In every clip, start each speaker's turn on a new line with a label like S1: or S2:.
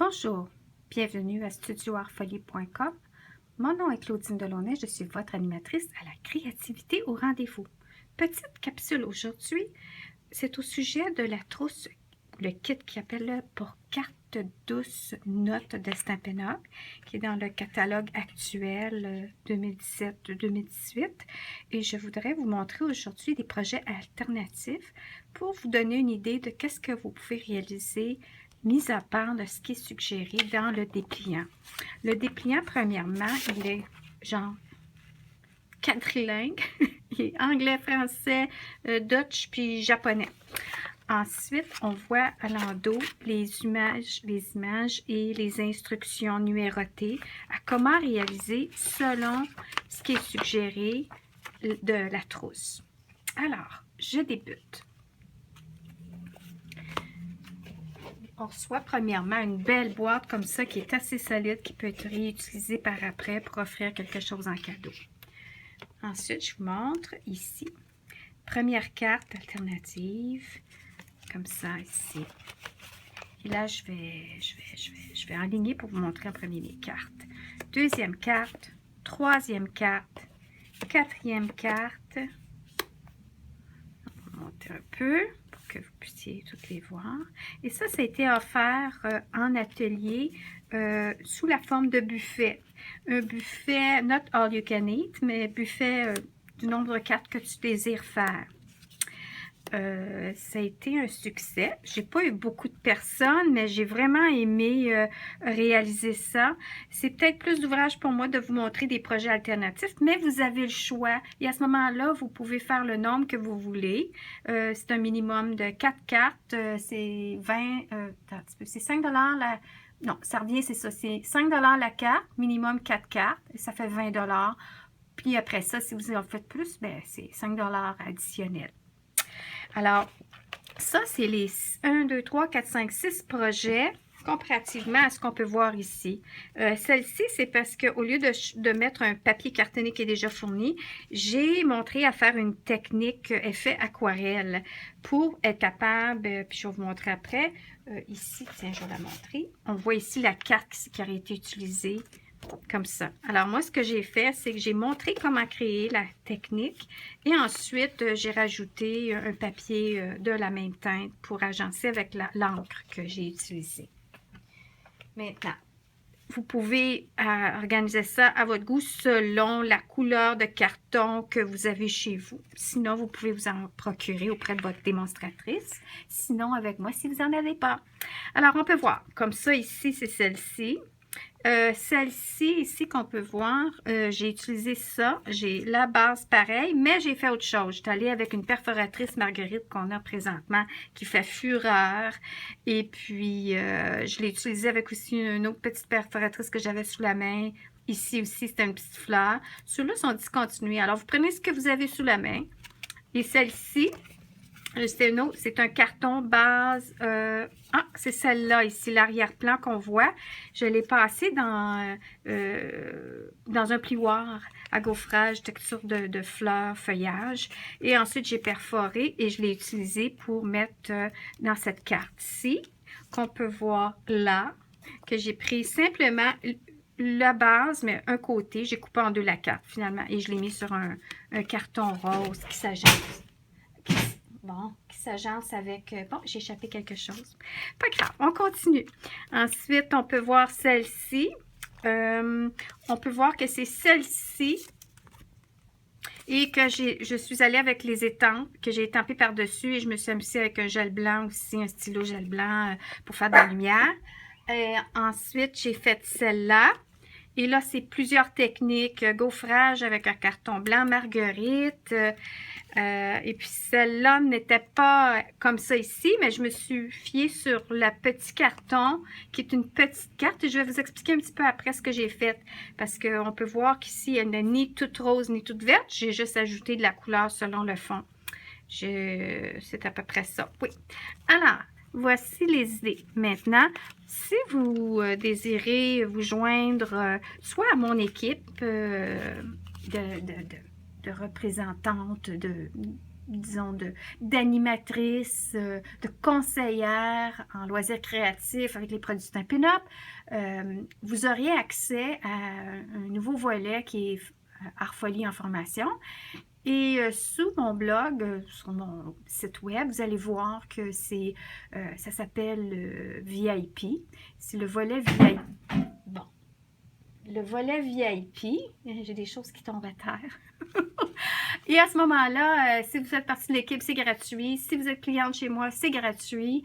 S1: Bonjour, bienvenue à studioartfolie.com. Mon nom est Claudine Delaunay, je suis votre animatrice à la créativité au rendez-vous. Petite capsule aujourd'hui, c'est au sujet de la trousse, le kit qui appelle pour carte douce notes d'Estampin-Up, qui est dans le catalogue actuel 2017-2018. Et je voudrais vous montrer aujourd'hui des projets alternatifs pour vous donner une idée de qu'est-ce que vous pouvez réaliser mis à part de ce qui est suggéré dans le dépliant. Le dépliant, premièrement, il est genre quadrilingue. Il est anglais, français, Dutch puis japonais. Ensuite, on voit à l'endos les images et les instructions numérotées à comment réaliser selon ce qui est suggéré de la trousse. Alors, je débute. On reçoit premièrement une belle boîte comme ça qui est assez solide, qui peut être réutilisée par après pour offrir quelque chose en cadeau. Ensuite, je vous montre ici, première carte alternative, comme ça ici. Et là, je vais aligner pour vous montrer en premier les cartes. Deuxième carte, troisième carte, quatrième carte. On va monter un peu que vous puissiez toutes les voir. Et ça a été offert en atelier sous la forme de buffet. Un buffet, not all you can eat, mais buffet du nombre de cartes que tu désires faire. Ça a été un succès. J'ai pas eu beaucoup de personnes, mais j'ai vraiment aimé réaliser ça. C'est peut-être plus d'ouvrage pour moi de vous montrer des projets alternatifs, mais vous avez le choix. Et à ce moment-là, vous pouvez faire le nombre que vous voulez. C'est un minimum de 4 cartes. C'est 20... c'est 5 $ la... Non, ça revient, c'est ça. C'est 5 $ la carte, minimum 4 cartes. Et ça fait 20 $. Puis après ça, si vous en faites plus, ben c'est 5 $ additionnels. Alors, ça, c'est les 1, 2, 3, 4, 5, 6 projets comparativement à ce qu'on peut voir ici. Celle-ci, c'est parce qu'au lieu de mettre un papier cartonné qui est déjà fourni, j'ai montré à faire une technique effet aquarelle pour être capable, puis je vais vous montrer après, ici, tiens, je vais la montrer. On voit ici la carte qui aurait été utilisée. Comme ça. Alors, moi, ce que j'ai fait, c'est que j'ai montré comment créer la technique et ensuite, j'ai rajouté un papier de la même teinte pour agencer avec l'encre que j'ai utilisée. Maintenant, vous pouvez organiser ça à votre goût selon la couleur de carton que vous avez chez vous. Sinon, vous pouvez vous en procurer auprès de votre démonstratrice. Sinon, avec moi, si vous n'en avez pas. Alors, on peut voir. Comme ça, ici, c'est celle-ci. Celle-ci, ici, qu'on peut voir, j'ai utilisé ça. J'ai la base pareille, mais j'ai fait autre chose. Je suis allée avec une perforatrice Marguerite qu'on a présentement, qui fait fureur. Et puis, je l'ai utilisée avec aussi une autre petite perforatrice que j'avais sous la main. Ici aussi, c'est une petite fleur. Ceux-là sont discontinués. Alors, vous prenez ce que vous avez sous la main. Et celle-ci, c'est un carton base. C'est celle-là ici, l'arrière-plan qu'on voit. Je l'ai passé dans un plioir à gaufrage, texture de fleurs, feuillage. Et ensuite, j'ai perforé et je l'ai utilisé pour mettre dans cette carte-ci, qu'on peut voir là, que j'ai pris simplement la base, mais un côté. J'ai coupé en deux la carte finalement et je l'ai mis sur un carton rose qui s'agence. Bon, qui s'agence avec... Bon, j'ai échappé quelque chose. Pas grave, on continue. Ensuite, on peut voir celle-ci. On peut voir que c'est celle-ci. Et que je suis allée avec les étampes, que j'ai étampé par-dessus. Et je me suis amusée avec un gel blanc aussi, un stylo gel blanc pour faire de la lumière. Ensuite, j'ai fait celle-là. Et là, c'est plusieurs techniques. Gaufrage avec un carton blanc, Marguerite. Et puis celle-là n'était pas comme ça ici, mais je me suis fiée sur le petit carton, qui est une petite carte. Et je vais vous expliquer un petit peu après ce que j'ai fait. Parce qu'on peut voir qu'ici, elle n'est ni toute rose, ni toute verte. J'ai juste ajouté de la couleur selon le fond. C'est à peu près ça. Oui. Alors, voici les idées. Maintenant, si vous désirez vous joindre soit à mon équipe de représentantes disons, d'animatrice, de conseillère en loisirs créatifs avec les produits Stampin' Up, vous auriez accès à un nouveau volet qui est Art Folie en formation. Et sous mon blog, sur mon site web, vous allez voir que ça s'appelle VIP. C'est le volet VIP. Bon. Le volet VIP. J'ai des choses qui tombent à terre. Et à ce moment-là, si vous faites partie de l'équipe, c'est gratuit. Si vous êtes cliente chez moi, c'est gratuit.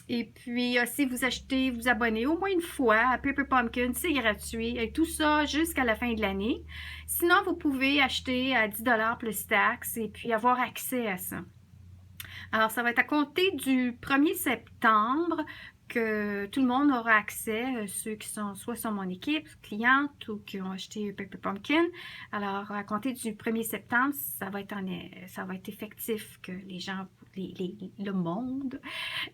S1: Et puis, si vous achetez, vous abonnez au moins une fois à Paper Pumpkin, c'est gratuit. Et tout ça jusqu'à la fin de l'année. Sinon, vous pouvez acheter à 10 $ plus taxes et puis avoir accès à ça. Alors, ça va être à compter du 1er septembre que tout le monde aura accès, ceux qui sont soit sur mon équipe, clientes ou qui ont acheté Paper Pumpkin. Alors, à compter du 1er septembre, ça va être effectif que les gens, le monde,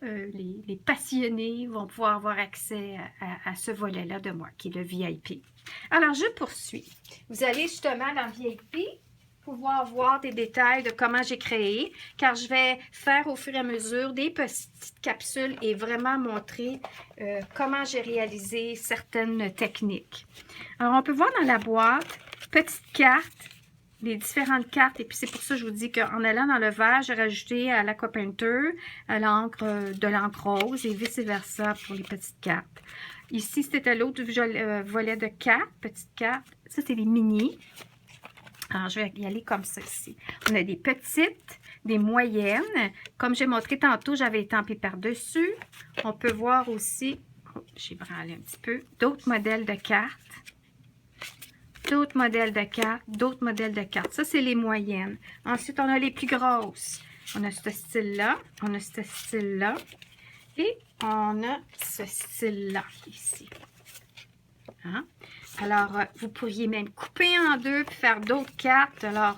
S1: les passionnés vont pouvoir avoir accès à ce volet-là de moi, qui est le VIP. Alors, je poursuis. Vous allez justement dans VIP pouvoir voir des détails de comment j'ai créé, car je vais faire au fur et à mesure des petites capsules et vraiment montrer comment j'ai réalisé certaines techniques. Alors, on peut voir dans la boîte, petite carte, les différentes cartes, et puis c'est pour ça que je vous dis qu'en allant dans le vert, j'ai rajouté à l'Aquapainter à l'encre de l'encre rose et vice-versa pour les petites cartes. Ici, c'était l'autre volet de cartes, petites cartes. Ça, c'est les mini. Alors, je vais y aller comme ça ici. On a des petites, des moyennes. Comme j'ai montré tantôt, j'avais étampé par-dessus. On peut voir aussi, j'ai branlé un petit peu, d'autres modèles de cartes. D'autres modèles de cartes, d'autres modèles de cartes. Ça, c'est les moyennes. Ensuite, on a les plus grosses. On a ce style-là, on a ce style-là et on a ce style-là ici. Hein? Alors, vous pourriez même couper en deux puis faire d'autres cartes. Alors,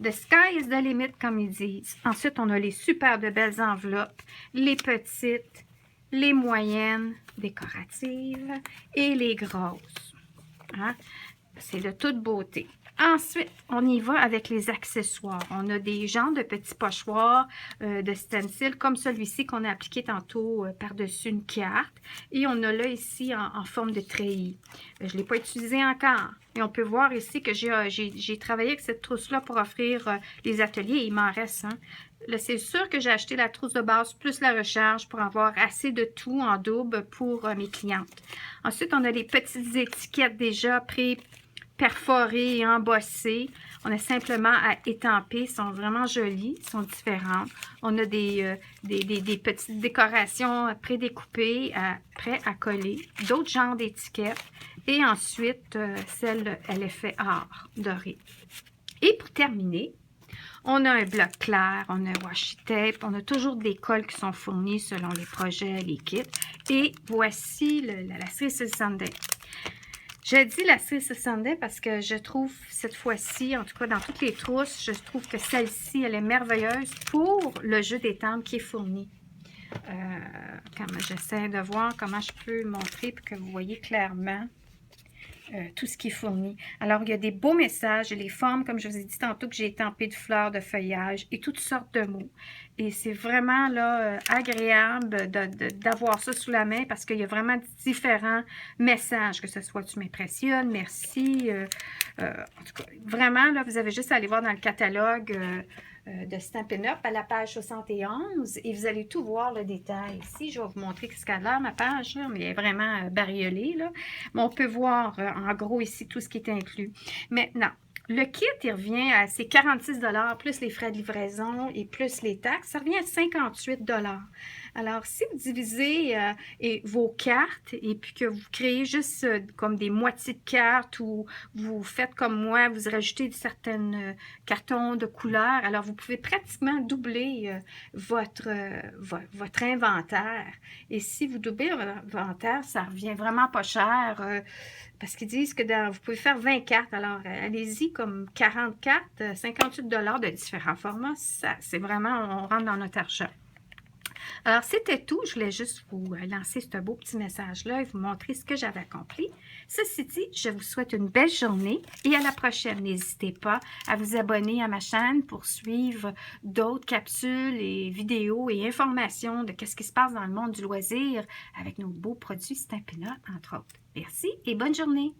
S1: the sky is the limit, comme ils disent. Ensuite, on a les super de belles enveloppes, les petites, les moyennes, décoratives et les grosses. Hein? C'est de toute beauté. Ensuite, on y va avec les accessoires. On a des genres de petits pochoirs de stencil comme celui-ci qu'on a appliqué tantôt par-dessus une carte. Et on a là ici en forme de treillis. Je ne l'ai pas utilisé encore. Et on peut voir ici que j'ai travaillé avec cette trousse-là pour offrir les ateliers. Il m'en reste. Hein. Là, c'est sûr que j'ai acheté la trousse de base plus la recharge pour avoir assez de tout en double pour mes clientes. Ensuite, on a les petites étiquettes déjà perforées et embossées. On a simplement à étamper. Elles sont vraiment jolies. Elles sont différentes. On a des petites décorations prédécoupées, prêtes à coller. D'autres genres d'étiquettes. Et ensuite, celle à l'effet art doré. Et pour terminer, on a un bloc clair, on a un washi tape, on a toujours des colles qui sont fournies selon les projets, les kits. Et voici la cerise Sunday. Je dis la cerise Sunday parce que je trouve cette fois-ci, en tout cas dans toutes les trousses, je trouve que celle-ci, elle est merveilleuse pour le jeu d'étampe qui est fourni. J'essaie de voir comment je peux montrer pour que vous voyez clairement tout ce qui est fourni. Alors, il y a des beaux messages et les formes, comme je vous ai dit tantôt, que j'ai étampées de fleurs, de feuillage et toutes sortes de mots. Et c'est vraiment là agréable d'avoir ça sous la main parce qu'il y a vraiment différents messages, que ce soit tu m'impressionnes, merci. En tout cas, vraiment, là, vous avez juste à aller voir dans le catalogue de Stampin' Up à la page 71 et vous allez tout voir le détail. Ici, je vais vous montrer ce qu'elle a l'air, ma page, là, mais elle est vraiment bariolée. Là. Mais on peut voir en gros ici tout ce qui est inclus. Maintenant, le kit, il revient à ces 46 $ plus les frais de livraison et plus les taxes. Ça revient à 58 $. Alors, si vous divisez vos cartes et puis que vous créez juste comme des moitiés de cartes ou vous faites comme moi, vous rajoutez certains cartons de couleur, alors vous pouvez pratiquement doubler votre inventaire. Et si vous doublez votre inventaire, ça revient vraiment pas cher parce qu'ils disent que vous pouvez faire 20 cartes. Alors, allez-y comme 40 cartes, 58 $ de différents formats. C'est vraiment, on rentre dans notre argent. Alors, c'était tout. Je voulais juste vous lancer ce beau petit message-là et vous montrer ce que j'avais accompli. Ceci dit, je vous souhaite une belle journée et à la prochaine. N'hésitez pas à vous abonner à ma chaîne pour suivre d'autres capsules et vidéos et informations de ce qui se passe dans le monde du loisir avec nos beaux produits Stampin' Up, entre autres. Merci et bonne journée!